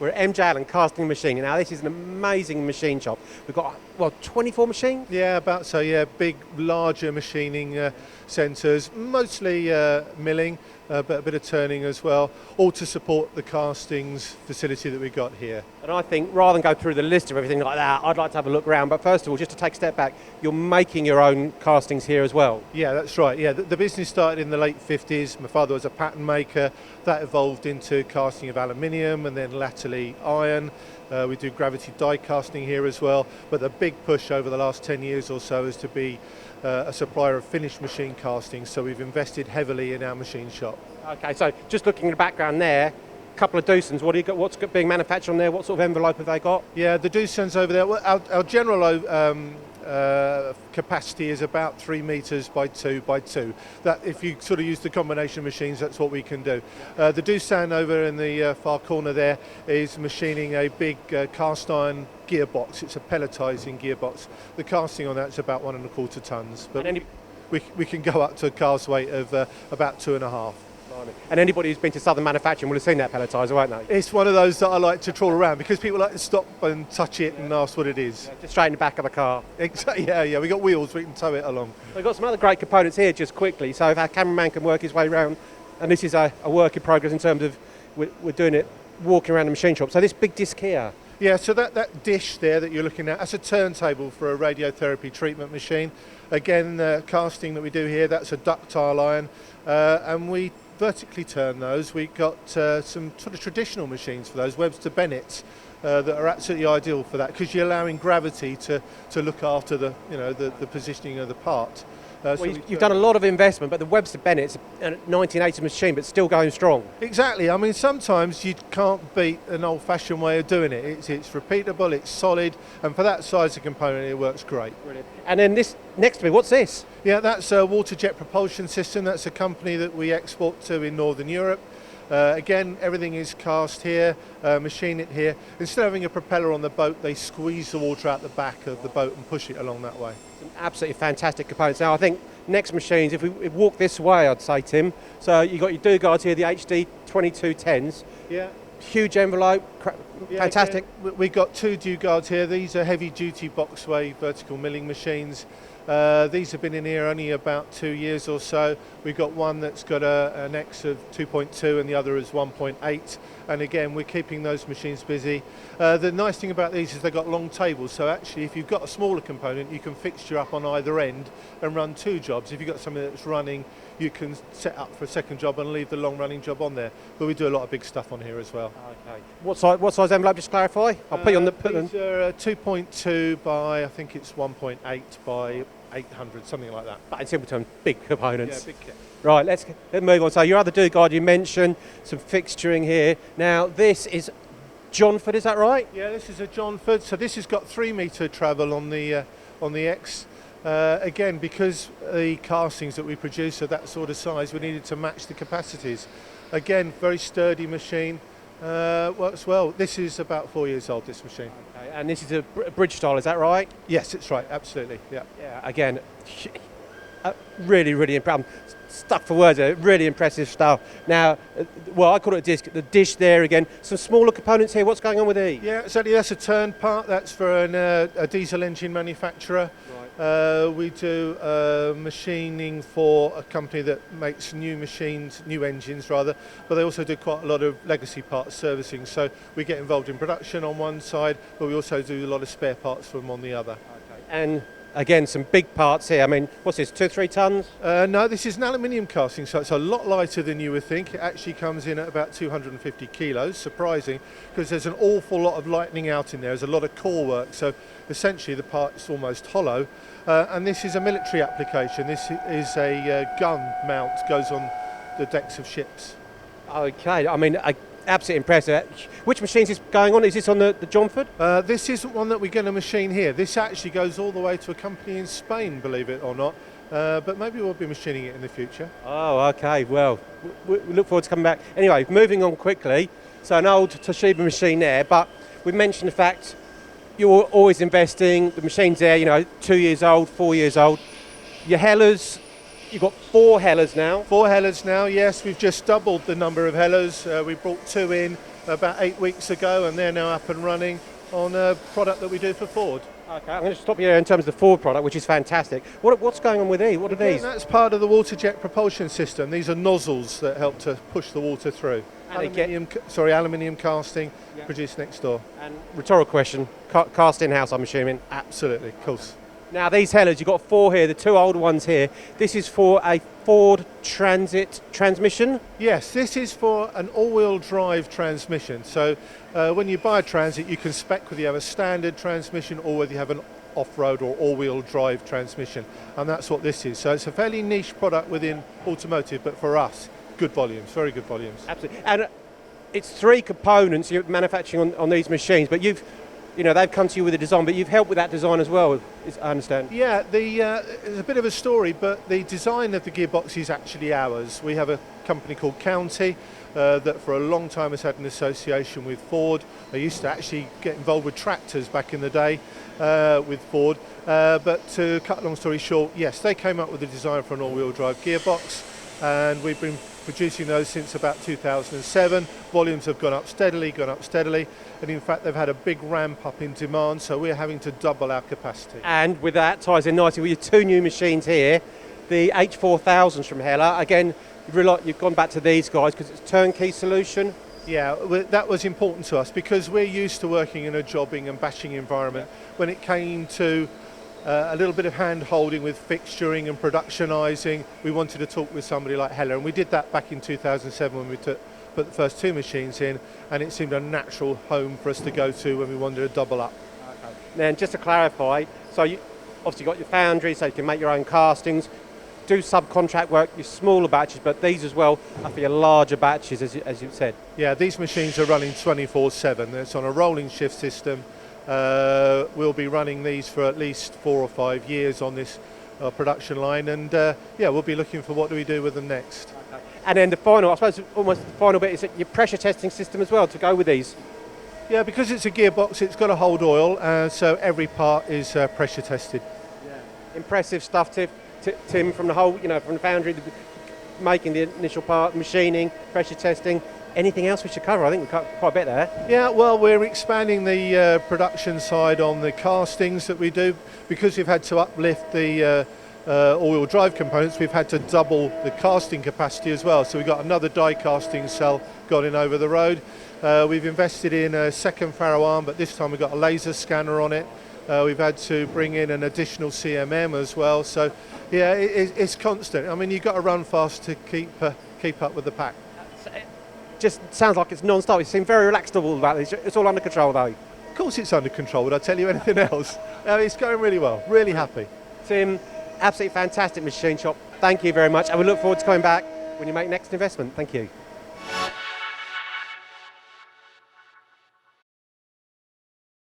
We're at MJ Allen Casting Machining. Now this is an amazing machine shop. We've got, 24 machines? Yeah, about so, yeah, big, larger machining centres, mostly milling, but a bit of turning as well, all to support the castings facility that we've got here. And I think rather than go through the list of everything like that, I'd like to have a look around. But first of all, just to take a step back, you're making your own castings here as well? Yeah, that's right. Yeah, the business started in the late 50s. My father was a pattern maker. That evolved into casting of aluminium and then latterly iron. We do gravity die casting here as well. But the big push over the last 10 years or so is to be a supplier of finished machine casting. So we've invested heavily in our machine shop. Okay, so just looking at the background there, a couple of Doosans. What do you got? What's being manufactured on there? What sort of envelope have they got? Yeah, the Doosans over there. Well, our general capacity is about 3 metres by 2 by 2. That, if you sort of use the combination machines, that's what we can do. The Doosan over in the far corner there is machining a big cast iron gearbox. It's a pelletising gearbox. The casting on that's about 1.25 tonnes, but we can go up to a car's weight of about 2.5. And anybody who's been to Southern Manufacturing will have seen that pelletiser, won't they? It's one of those that I like to trawl around because people like to stop and touch it and ask what it is. Yeah, just straight in the back of the car. Exactly. Yeah. We got wheels, we can tow it along. We've got some other great components here just quickly, so if our cameraman can work his way around, and this is a work in progress in terms of we're doing it walking around the machine shop. So this big disc here. Yeah, so that dish there that you're looking at, that's a turntable for a radiotherapy treatment machine. Again, the casting that we do here, that's a ductile iron, and we vertically turn those. We've got some sort of traditional machines for those, Webster Bennetts, that are absolutely ideal for that because you're allowing gravity to look after the positioning of the part. You've done a lot of investment, but the Webster Bennett's a 1980s machine, but still going strong. Exactly. I mean, sometimes you can't beat an old-fashioned way of doing it. It's repeatable, it's solid, and for that size of component, it works great. Brilliant. And then this next to me, what's this? Yeah, that's a water jet propulsion system. That's a company that we export to in Northern Europe. Again, everything is cast here, machine it here. Instead of having a propeller on the boat, they squeeze the water out the back of the boat and push it along that way. Some absolutely fantastic components. Now, I think next machines, if we walk this way, I'd say, Tim, so you've got your Dugards here, the HD 2210s. Yeah. Huge envelope, fantastic. Yeah, we've got 2 Dugards here. These are heavy-duty boxway vertical milling machines. These have been in here only about 2 years or so. We've got one that's got an X of 2.2 and the other is 1.8. And again, we're keeping those machines busy. The nice thing about these is they've got long tables. So actually, if you've got a smaller component, you can fixture up on either end and run 2 jobs. If you've got something that's running, you can set up for a second job and leave the long-running job on there. But we do a lot of big stuff on here as well. Okay. What size envelope? Just clarify. I'll put you on the. These are 2.2 by I think it's 1.8 by 800, something like that. But in simple terms, big components. Yeah, big kit. Right, let's move on. So your other Dugard, you mentioned some fixturing here. Now this is Johnford, is that right? Yeah, this is a Johnford. So this has got 3 metre travel on the X. Again, because the castings that we produce are that sort of size, we needed to match the capacities. Again, very sturdy machine. Works well. This is about 4 years old, this machine. Okay, and this is a bridge style, is that right? Yes, it's right, absolutely. Yeah. Yeah. Again, really, really impressive. Stuck for words there. Really impressive stuff. Now, I call it a disc. The dish there again. Some smaller components here. What's going on with these? Yeah, certainly that's a turn part. That's for a diesel engine manufacturer. Right. We do machining for a company that makes new engines rather, but they also do quite a lot of legacy parts servicing. So we get involved in production on one side, but we also do a lot of spare parts for them on the other. Okay. And again, some big parts here. I mean, what's this, 2-3 tons? No, this is an aluminium casting, so it's a lot lighter than you would think. It actually comes in at about 250 kilos, surprising, because there's an awful lot of lightening out in there. There's a lot of core work, so essentially the part's almost hollow. And this is a military application. This is a gun mount, goes on the decks of ships. Okay, I mean, absolutely impressive. Which machine is this going on? Is this on the Johnford? This isn't one that we're going to machine here. This actually goes all the way to a company in Spain, believe it or not. But maybe we'll be machining it in the future. Oh, okay. Well, we look forward to coming back. Anyway, moving on quickly. So an old Toshiba machine there, but we mentioned the fact you're always investing. The machine's there, 2 years old, 4 years old. Your hellers, you've got 4 hellers now. 4 hellers now, yes. We've just doubled the number of hellers. We brought 2 in about 8 weeks ago, and they're now up and running on a product that we do for Ford. Okay, I'm going to stop you there in terms of the Ford product, which is fantastic. What's going on with these? What are these? That's part of the water jet propulsion system. These are nozzles that help to push the water through. Aluminium casting, produced next door. And rhetorical question, cast in-house, I'm assuming? Absolutely, of course. Now these hellers, you've got 4 here, the 2 older ones here. This is for a Ford Transit transmission? Yes, this is for an all-wheel drive transmission. So when you buy a Transit, you can spec whether you have a standard transmission or whether you have an off-road or all-wheel drive transmission. And that's what this is. So it's a fairly niche product within automotive, but for us, good volumes, very good volumes. Absolutely. And it's 3 components you're manufacturing on these machines, but they've come to you with a design, but you've helped with that design as well, I understand. Yeah, there's a bit of a story, but the design of the gearbox is actually ours. We have a company called County that for a long time has had an association with Ford. They used to actually get involved with tractors back in the day with Ford. But to cut a long story short, yes, they came up with the design for an all-wheel drive gearbox, and we've been producing those since about 2007. Volumes have gone up steadily, and in fact they've had a big ramp up in demand, so we're having to double our capacity. And with that ties in nicely with your 2 new machines here, the H4000s from Heller. Again, you've gone back to these guys because it's a turnkey solution. Yeah, that was important to us because we're used to working in a jobbing and bashing environment. When it came to a little bit of hand-holding with fixturing and productionising, we wanted to talk with somebody like Heller, and we did that back in 2007 when we put the first 2 machines in, and it seemed a natural home for us to go to when we wanted to double up. Okay. Then just to clarify, so you obviously got your Foundry, so you can make your own castings, do subcontract work, your smaller batches, but these as well are for your larger batches, as you said. Yeah, these machines are running 24/7. It's on a rolling shift system. We'll be running these for at least 4 or 5 years on this production line, and we'll be looking for what do we do with them next. Okay. And then the final, I suppose almost the final bit is your pressure testing system as well to go with these. Yeah, because it's a gearbox, it's got to hold oil, so every part is pressure tested. Yeah. Impressive stuff, Tim, from the whole, from the Foundry, making the initial part, machining, pressure testing. Anything else we should cover? I think we've covered quite a bit there. Yeah, well, we're expanding the production side on the castings that we do. Because we've had to uplift the all-wheel drive components, we've had to double the casting capacity as well. So we've got another die casting cell got in over the road. We've invested in a second Faro arm, but this time we've got a laser scanner on it. We've had to bring in an additional CMM as well. So, yeah, it's constant. I mean, you've got to run fast to keep up with the pack. Just sounds like it's non-stop. You seem very relaxed about this. It's all under control, though. Of course it's under control. Would I tell you anything else? It's going really well. Really happy. Tim, absolutely fantastic machine shop. Thank you very much. And we look forward to coming back when you make next investment. Thank you.